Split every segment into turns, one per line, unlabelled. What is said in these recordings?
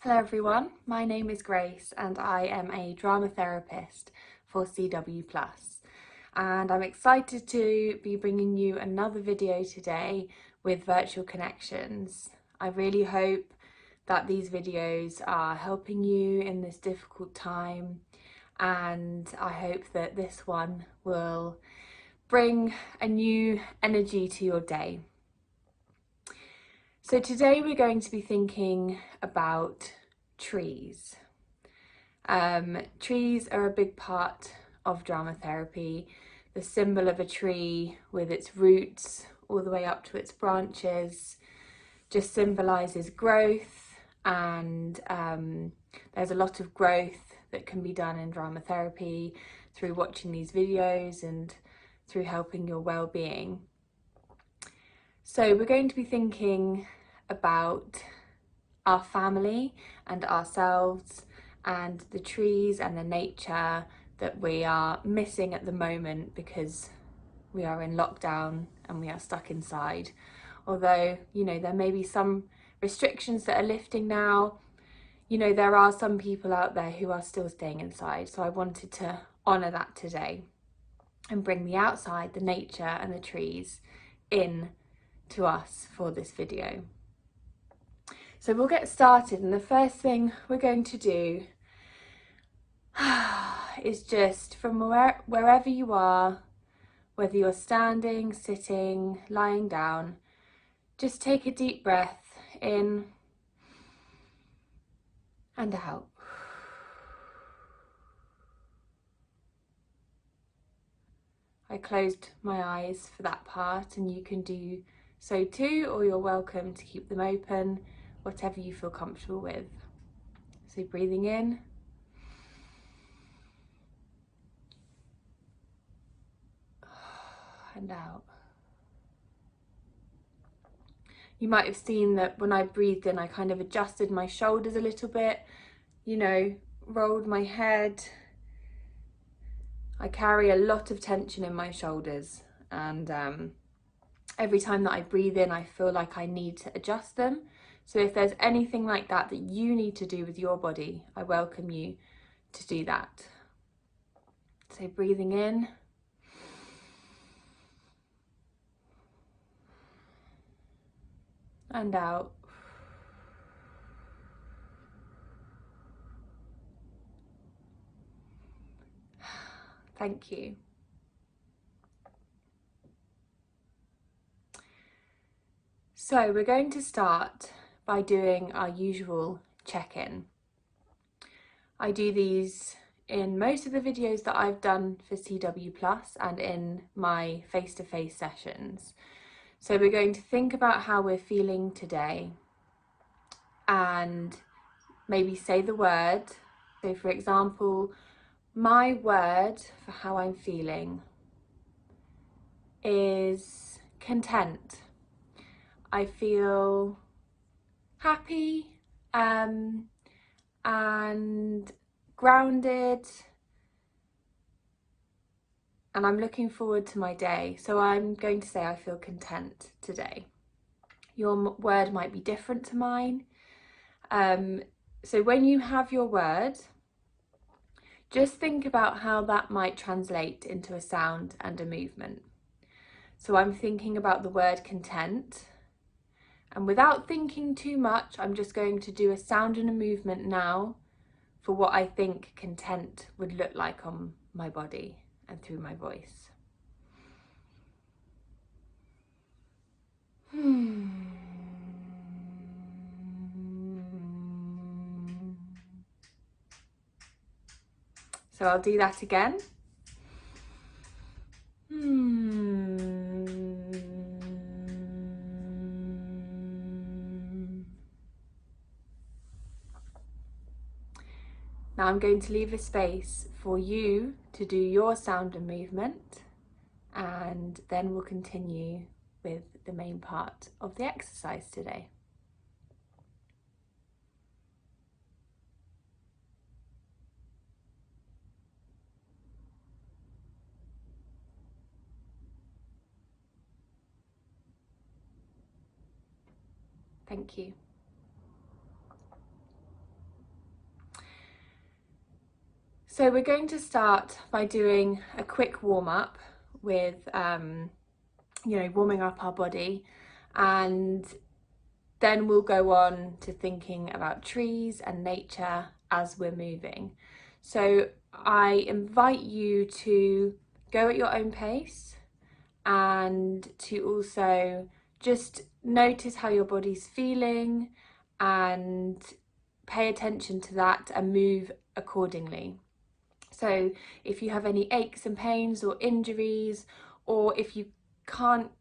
Hello everyone, my name is Grace and I am a drama therapist for CW+, and I'm excited to be bringing you another video today with virtual connections. I really hope that these videos are helping you in this difficult time, and I hope that this one will bring a new energy to your day. So today we're going to be thinking about trees. Trees are a big part of drama therapy. The symbol of a tree with its roots all the way up to its branches just symbolises growth, and there's a lot of growth that can be done in drama therapy through watching these videos and through helping your well-being. So we're going to be thinking about our family and ourselves and the trees and the nature that we are missing at the moment because we are in lockdown and we are stuck inside. Although, you know, there may be some restrictions that are lifting now, you know, there are some people out there who are still staying inside. So I wanted to honour that today and bring the outside, the nature and the trees in to us for this video. So we'll get started, and the first thing we're going to do is just from wherever you are, whether you're standing, sitting, lying down, just take a deep breath in and out. I closed my eyes for that part, and you can do so too, or you're welcome to keep them open, whatever you feel comfortable with. So breathing in and out. You might have seen that when I breathed in, I kind of adjusted my shoulders a little bit, you know, rolled my head. I carry a lot of tension in my shoulders, and every time that I breathe in, I feel like I need to adjust them. So if there's anything like that that you need to do with your body, I welcome you to do that. So breathing in and out. Thank you. So we're going to start by doing our usual check-in. I do these in most of the videos that I've done for CW+ and in my face-to-face sessions. So we're going to think about how we're feeling today and maybe say the word. So for example, my word for how I'm feeling is content. I feel happy and grounded, and I'm looking forward to my day. So I'm going to say I feel content today. Your word might be different to mine. So when you have your word, just think about how that might translate into a sound and a movement. So I'm thinking about the word content, and without thinking too much, I'm just going to do a sound and a movement now for what I think content would look like on my body and through my voice. So I'll do that again. Now I'm going to leave a space for you to do your sound and movement, and then we'll continue with the main part of the exercise today. Thank you. So we're going to start by doing a quick warm-up with, warming up our body, and then we'll go on to thinking about trees and nature as we're moving. So I invite you to go at your own pace and to also just notice how your body's feeling and pay attention to that and move accordingly. So if you have any aches and pains or injuries, or if you can't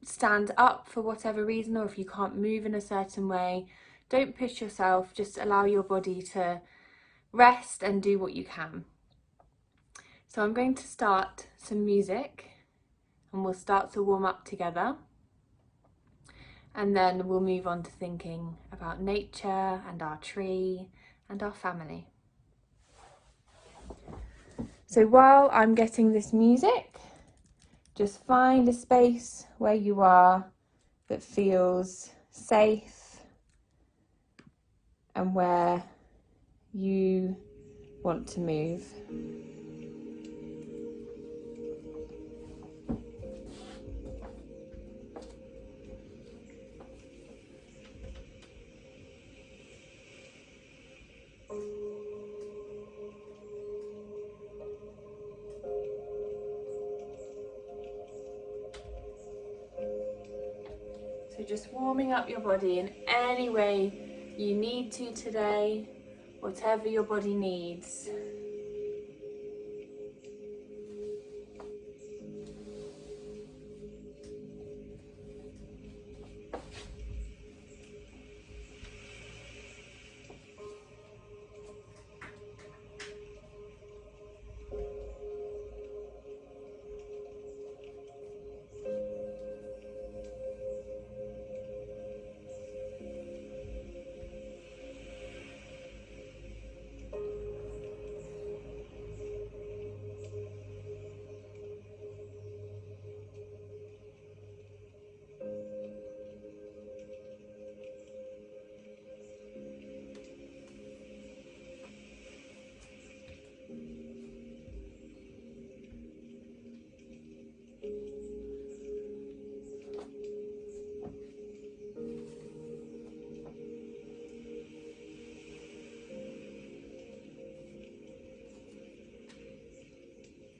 stand up for whatever reason, or if you can't move in a certain way, don't push yourself, just allow your body to rest and do what you can. So I'm going to start some music and we'll start to warm up together, and then we'll move on to thinking about nature and our tree and our family. So while I'm getting this music, just find a space where you are that feels safe and where you want to move. So just warming up your body in any way you need to today, whatever your body needs.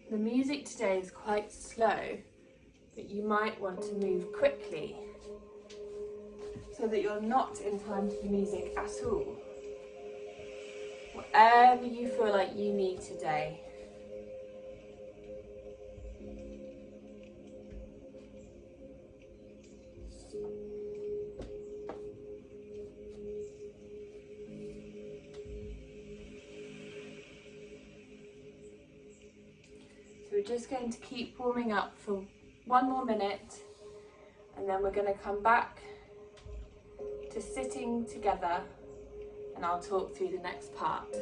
The music today is quite slow, but you might want to move quickly so that you're not in time to the music at all. Whatever you feel like you need today. So we're just going to keep warming up for 1 more minute, and then we're going to come back to sitting together and I'll talk through the next part.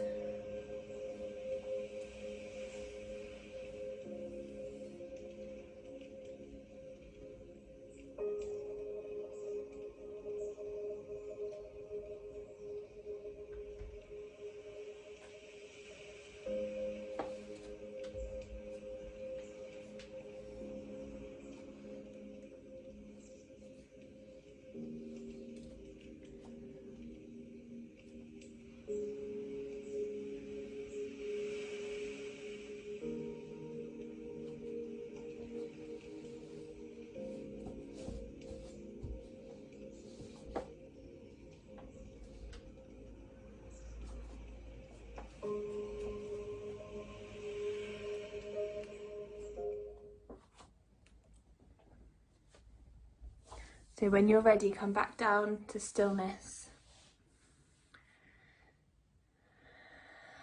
So when you're ready, come back down to stillness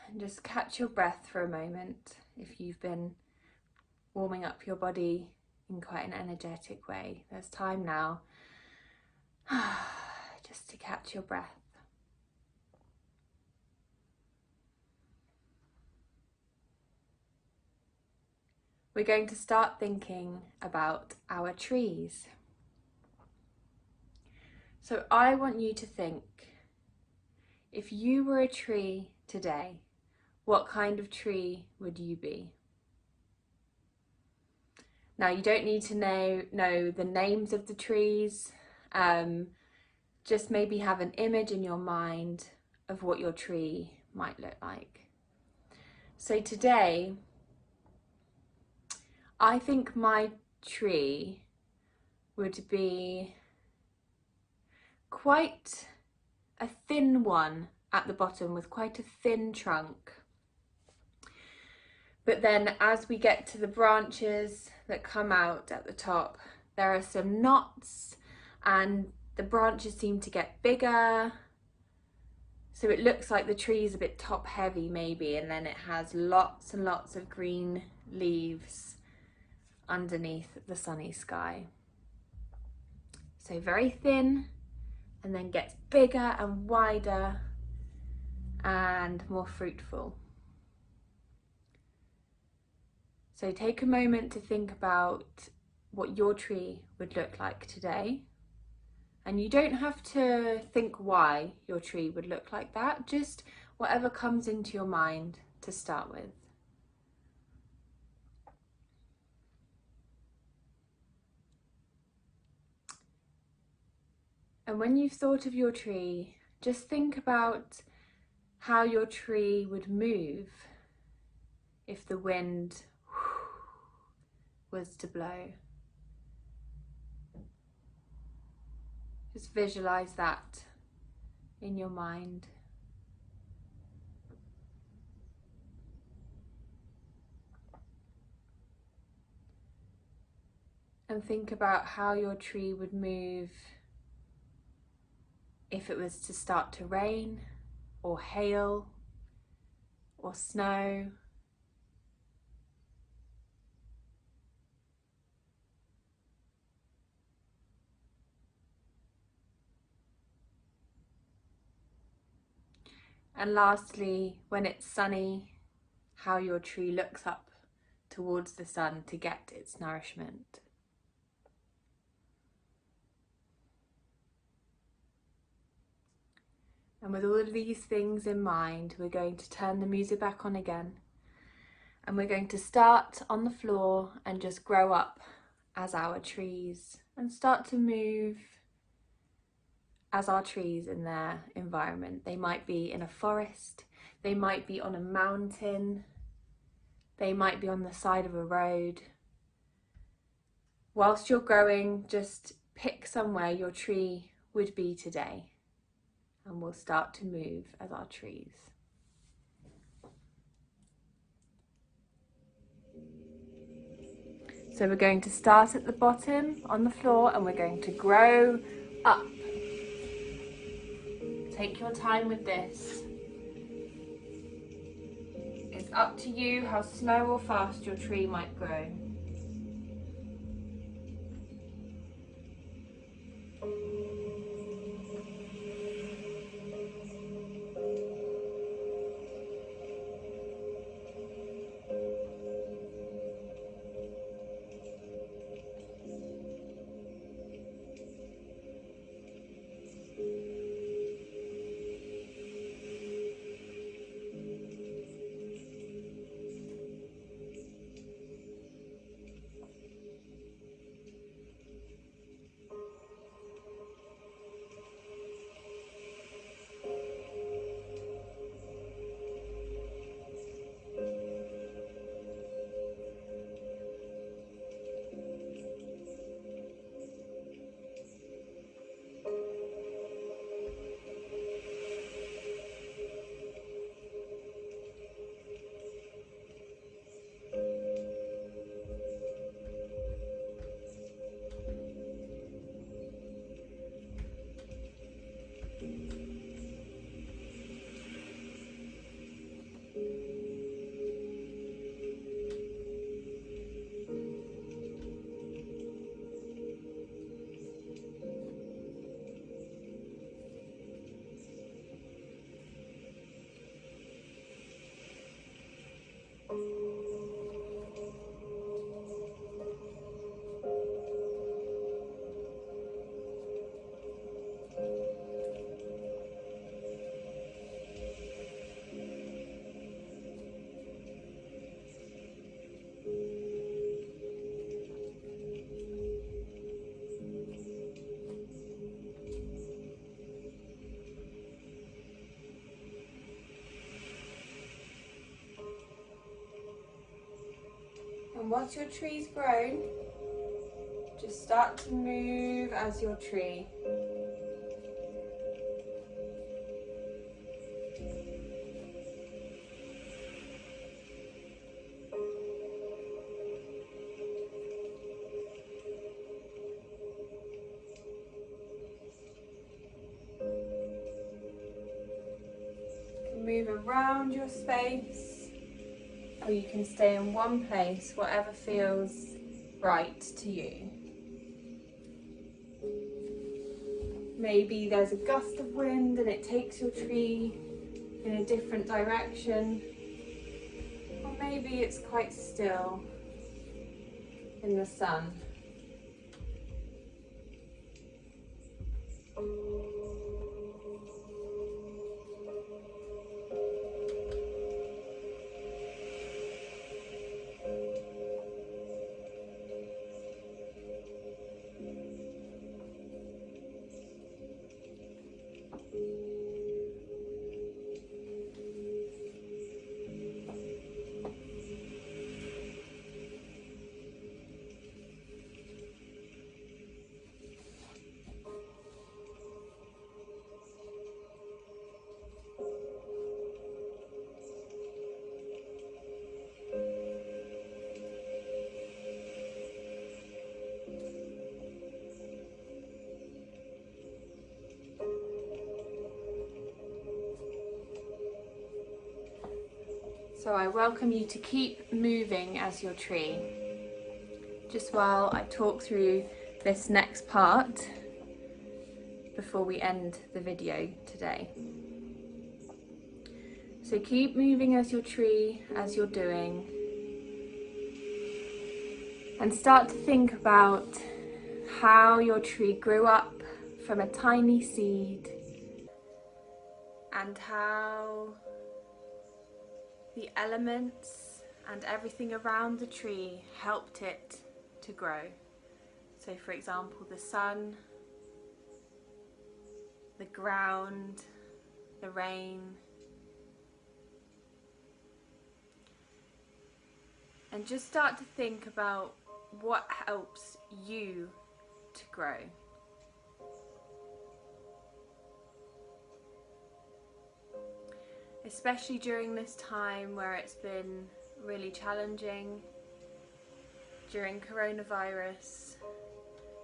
and just catch your breath for a moment if you've been warming up your body in quite an energetic way. There's time now just to catch your breath. We're going to start thinking about our trees. So I want you to think, if you were a tree today, what kind of tree would you be? Now, you don't need to know the names of the trees. Just maybe have an image in your mind of what your tree might look like. So today, I think my tree would be quite a thin one at the bottom with quite a thin trunk. But then as we get to the branches that come out at the top, there are some knots and the branches seem to get bigger. So it looks like the tree is a bit top heavy maybe, and then it has lots and lots of green leaves underneath the sunny sky. So very thin, and then gets bigger and wider and more fruitful. So take a moment to think about what your tree would look like today. And you don't have to think why your tree would look like that, just whatever comes into your mind to start with. And when you've thought of your tree, just think about how your tree would move if the wind was to blow. Just visualize that in your mind. And think about how your tree would move if it was to start to rain, or hail, or snow. And lastly, when it's sunny, how your tree looks up towards the sun to get its nourishment. And with all of these things in mind, we're going to turn the music back on again. And we're going to start on the floor and just grow up as our trees and start to move as our trees in their environment. They might be in a forest, they might be on a mountain, they might be on the side of a road. Whilst you're growing, just pick somewhere your tree would be today, and we'll start to move as our trees. So we're going to start at the bottom on the floor and we're going to grow up. Take your time with this. It's up to you how slow or fast your tree might grow. once your tree's grown, just start to move as your tree. Move around your space, or you can stay in one place, whatever feels right to you. Maybe there's a gust of wind and it takes your tree in a different direction, or maybe it's quite still in the sun. So I welcome you to keep moving as your tree, just while I talk through this next part before we end the video today. So keep moving as your tree, as you're doing, and start to think about how your tree grew up from a tiny seed and how the elements and everything around the tree helped it to grow. So for example, the sun, the ground, the rain. And just start to think about what helps you to grow. Especially during this time where it's been really challenging, during coronavirus,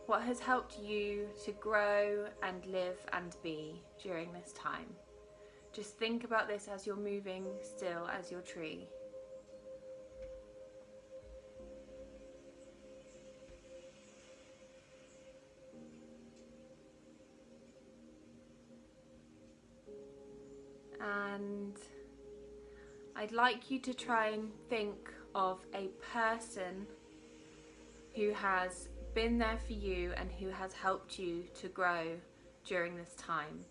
what has helped you to grow and live and be during this time? Just think about this as you're moving still as your tree. And I'd like you to try and think of a person who has been there for you and who has helped you to grow during this time.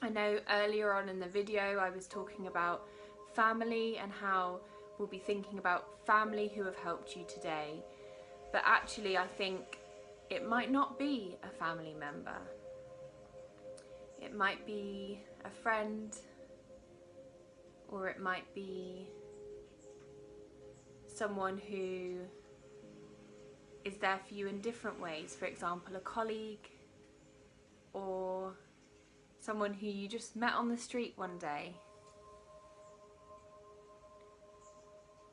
I know earlier on in the video I was talking about family and how we'll be thinking about family who have helped you today, but actually I think it might not be a family member. It might be a friend, or it might be someone who is there for you in different ways. For example, a colleague, or someone who you just met on the street one day.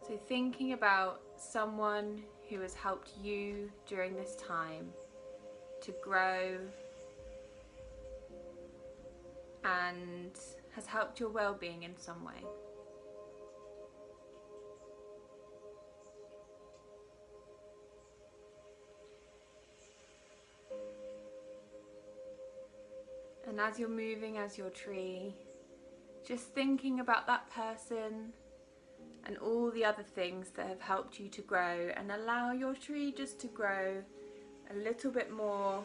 So thinking about someone who has helped you during this time to grow and has helped your well-being in some way. And as you're moving as your tree, just thinking about that person and all the other things that have helped you to grow, and allow your tree just to grow a little bit more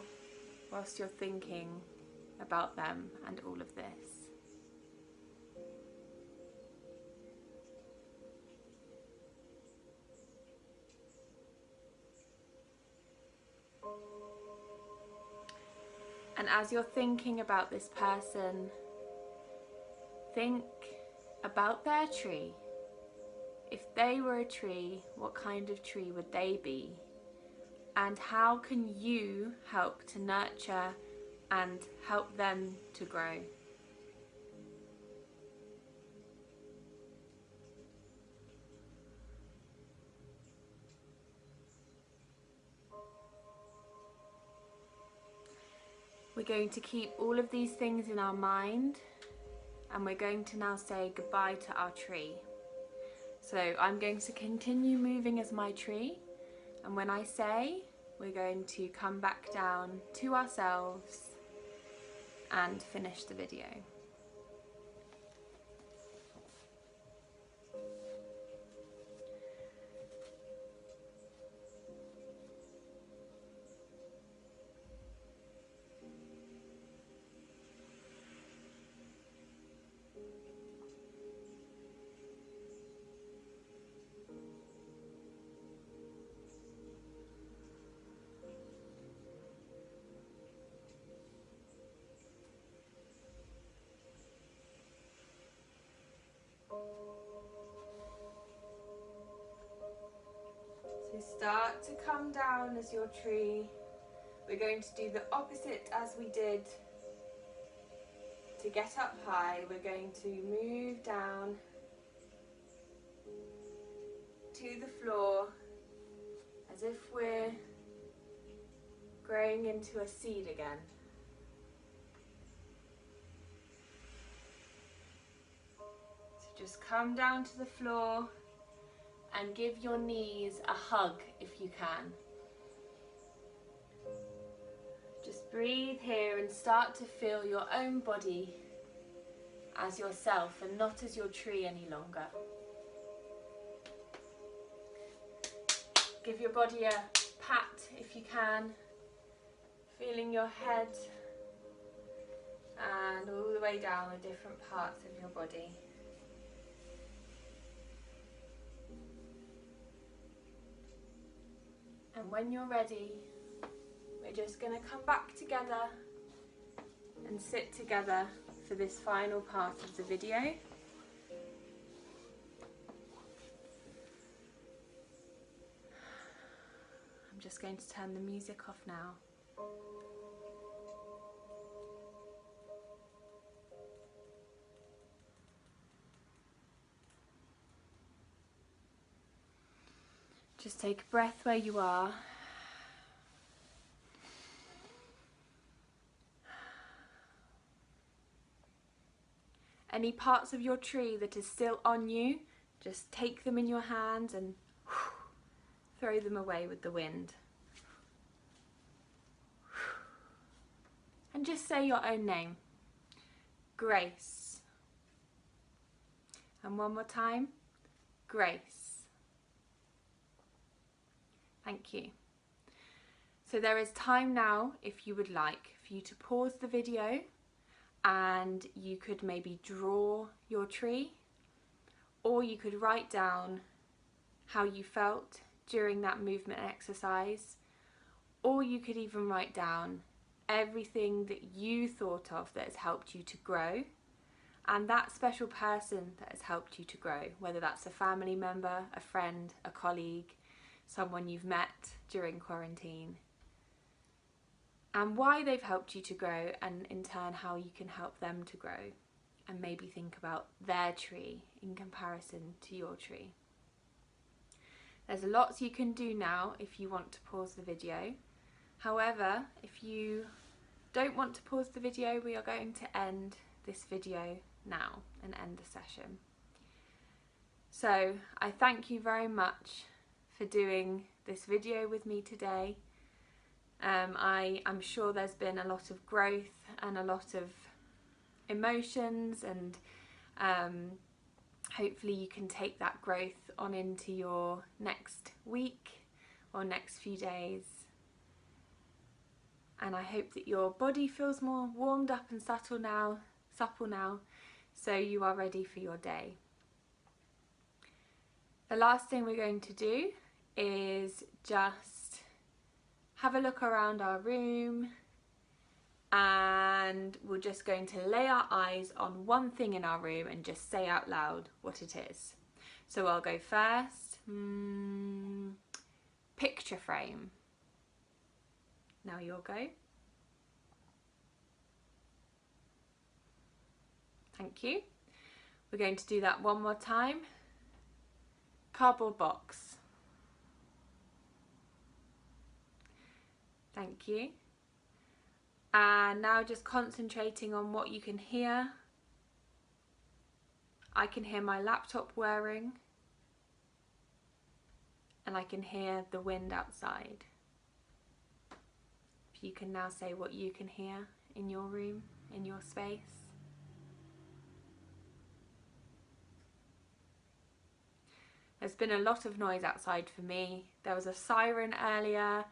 whilst you're thinking about them and all of this. And as you're thinking about this person, think about their tree. if they were a tree, what kind of tree would they be? And how can you help to nurture and help them to grow? We're going to keep all of these things in our mind, and we're going to now say goodbye to our tree. So I'm going to continue moving as my tree, and when I say, we're going to come back down to ourselves and finish the video. So start to come down as your tree. We're going to do the opposite as we did to get up high. We're going to move down to the floor as if we're growing into a seed again. So just come down to the floor and give your knees a hug if you can. Just breathe here and start to feel your own body as yourself and not as your tree any longer. Give your body a pat if you can, feeling your head and all the way down the different parts of your body. And when you're ready, we're just going to come back together and sit together for this final part of the video. I'm just going to turn the music off now. Just take a breath where you are. Any parts of your tree that is still on you, just take them in your hands and throw them away with the wind. And just say your own name. Grace. And one more time. Grace. Thank you. So there is time now, if you would like, for you to pause the video and you could maybe draw your tree, or you could write down how you felt during that movement exercise, or you could even write down everything that you thought of that has helped you to grow, and that special person that has helped you to grow, whether that's a family member, a friend, a colleague, someone you've met during quarantine, and why they've helped you to grow, and in turn how you can help them to grow, and maybe think about their tree in comparison to your tree. There's lots you can do now if you want to pause the video. However, if you don't want to pause the video, we are going to end this video now and end the session. So I thank you very much for doing this video with me today. I'm sure there's been a lot of growth and a lot of emotions, and hopefully you can take that growth on into your next week or next few days. And I hope that your body feels more warmed up and supple now, so you are ready for your day. The last thing we're going to do is just have a look around our room, and we're just going to lay our eyes on one thing in our room and just say out loud what it is. So I'll go first. Picture frame. Now you'll go. Thank you. We're going to do that one more time. Cardboard box. Thank you. And now just concentrating on what you can hear. I can hear my laptop whirring, and I can hear the wind outside. If you can now say what you can hear in your room, in your space. There's been a lot of noise outside for me. There was a siren earlier,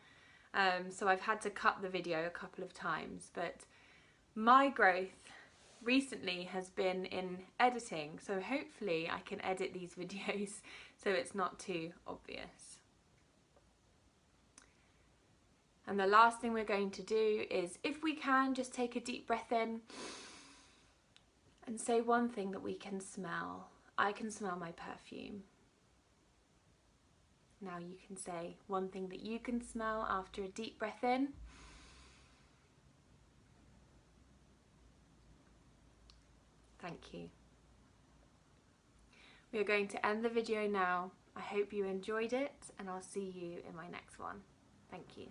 so I've had to cut the video a couple of times, but my growth recently has been in editing, so hopefully I can edit these videos so it's not too obvious. And the last thing we're going to do is, if we can, just take a deep breath in and say one thing that we can smell. I can smell my perfume. Now you can say one thing that you can smell after a deep breath in. Thank you. We are going to end the video now. I hope you enjoyed it, and I'll see you in my next one. Thank you.